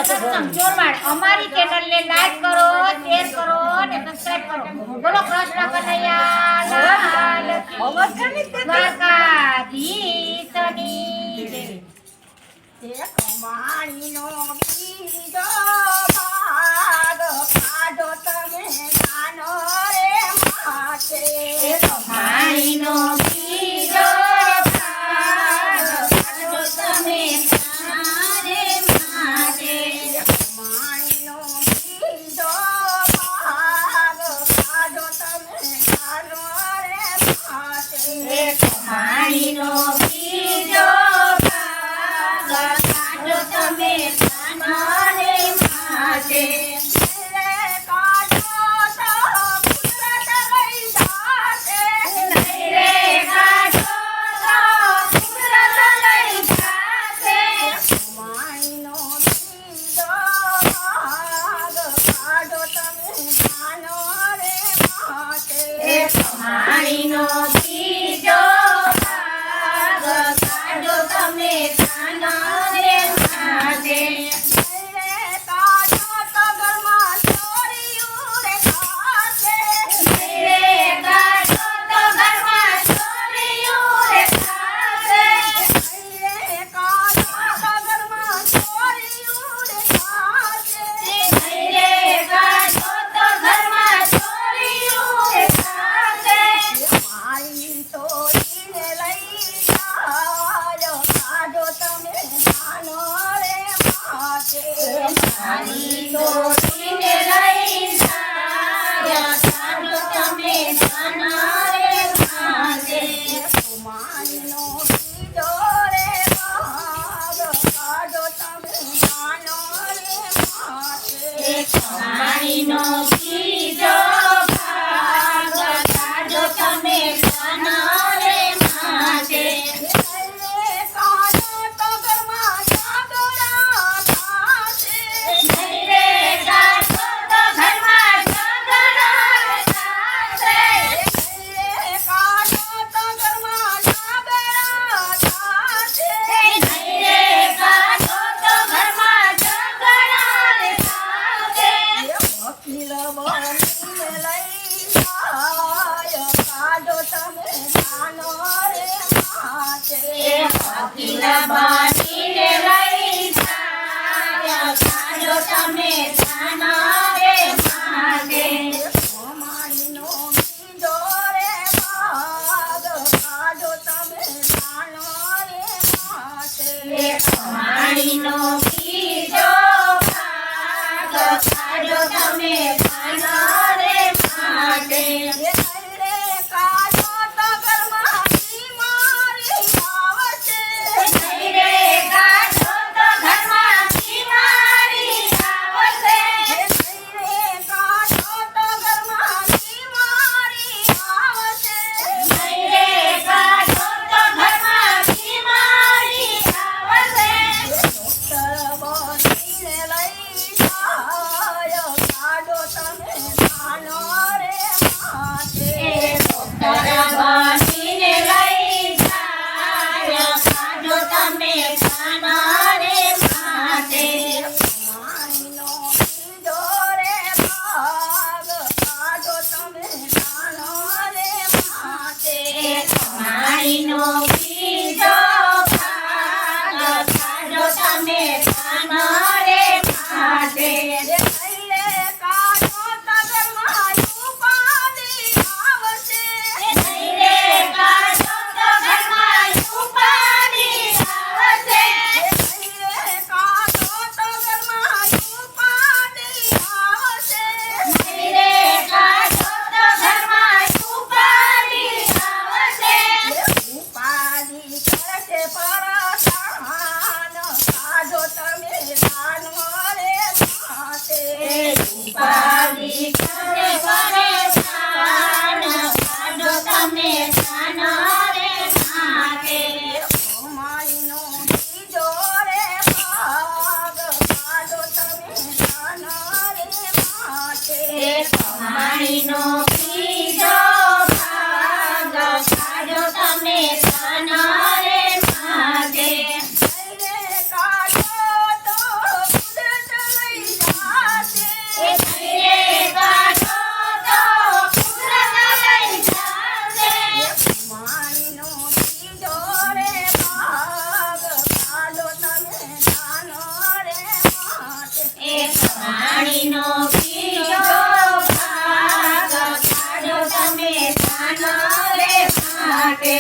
સત્સંગ ચોરવાડ અમારી ચેનલને લાઈક કરો, શેર કરો અને સબસ્ક્રાઇબ કરો. બોલો કૃષ્ણ કનૈયા લાલ કી દ્વારકાધીશની જય. એક માણીનો બીજો ભાગ કાઢો તમે જાનો રે માથે. એક માણીનો બીજો ભાગ કાઢો તમે જાને માટે. માણીનો બીજો ભાગ કાઢો તમે જાનો રે માથે. એક માણીનો બીજો ભાગ કાઢો તમે જાને માટે. માણીનો બીજો ભાગ કાઢો તમે જાને માટે. મારી દોડીને લઈ જાય કાઢો તમે જાને માટે. માણીનો બીજો રે ભાગ કાઢો તમે જાનો રે માથે. એક માણીનો બીજો ભાગ કાઢો તમે જાને માટે. અકીલા બાનીને લઈ જાય કાઢો તમે જાને માટે. માણીનો બીજો રે ભાગ કાઢો તમે જાનો રે માથે. એક માણીનો બીજો ભાગ કાઢો તમે જાને માટે. માટે